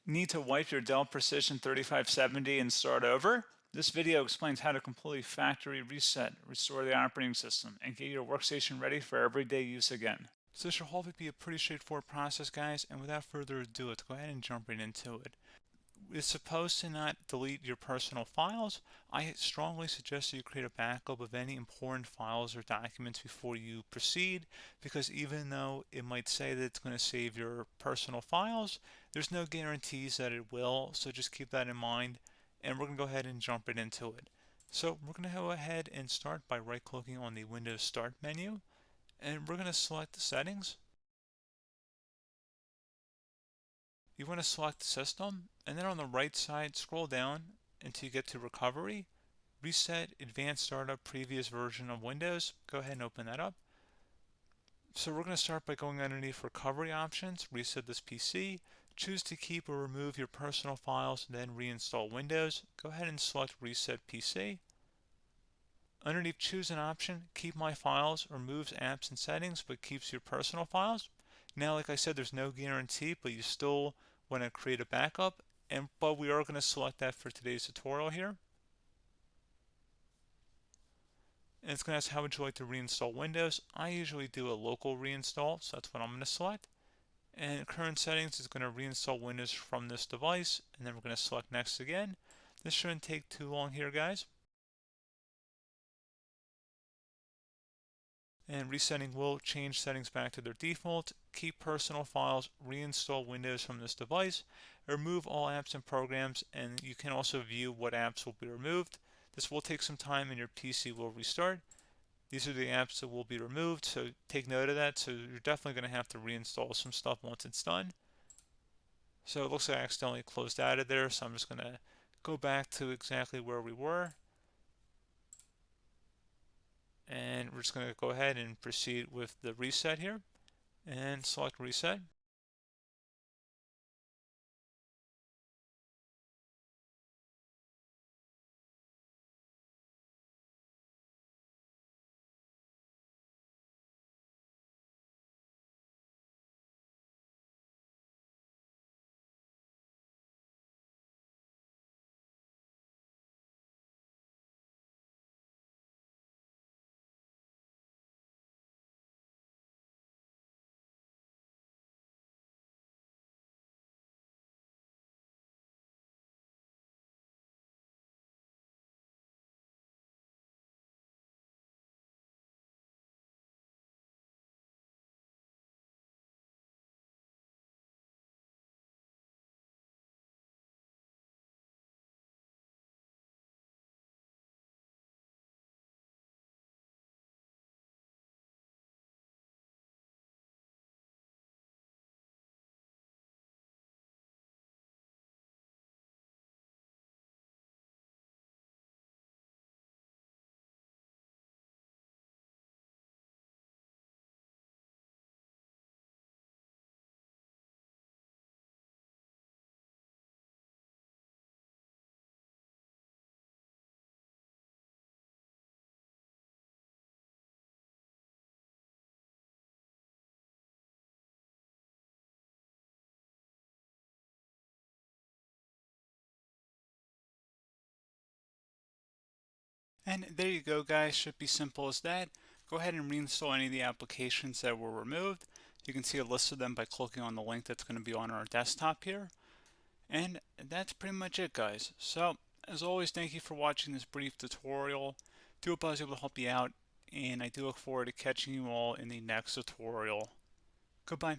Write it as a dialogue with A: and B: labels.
A: Need to wipe your Dell Precision 3570 and start over? This video explains how to completely factory reset, restore the operating system, and get your workstation ready for everyday use again. So this should hopefully be a pretty straightforward process, guys, and without further ado, let's go ahead and jump right into it. It's supposed to not delete your personal files. I strongly suggest you create a backup of any important files or documents before you proceed, because even though it might say that it's going to save your personal files, there's no guarantees that it will, so just keep that in mind, and we're going to go ahead and jump right into it. So we're going to go ahead and start by right-clicking on the Windows Start menu, and we're going to select the settings. You want to select System, and then on the right side, scroll down until you get to Recovery. Reset Advanced Startup Previous Version of Windows. Go ahead and open that up. So we're going to start by going underneath Recovery Options, reset this PC. Choose to keep or remove your personal files, then reinstall Windows. Go ahead and select Reset PC. Underneath Choose an option, Keep My Files removes apps and settings but keeps your personal files. Now, like I said, there's no guarantee, but you still want to create a backup, but we are going to select that for today's tutorial here. And it's going to ask how would you like to reinstall Windows. I usually do a local reinstall, so that's what I'm going to select. And current settings is going to reinstall Windows from this device, and then we're going to select Next again. This shouldn't take too long here, guys. And resetting will change settings back to their default, keep personal files, reinstall Windows from this device, remove all apps and programs, and you can also view what apps will be removed. This will take some time and your PC will restart. These are the apps that will be removed, so take note of that. So you're definitely going to have to reinstall some stuff once it's done. So it looks like I accidentally closed out of there, so I'm just going to go back to exactly where we were. And we're just going to go ahead and proceed with the reset here and select reset. And there you go, guys. Should be simple as that. Go ahead and reinstall any of the applications that were removed. You can see a list of them by clicking on the link that's going to be on our desktop here. And that's pretty much it, guys. So, as always, thank you for watching this brief tutorial. Do hope I was able to help you out, and I do look forward to catching you all in the next tutorial. Goodbye.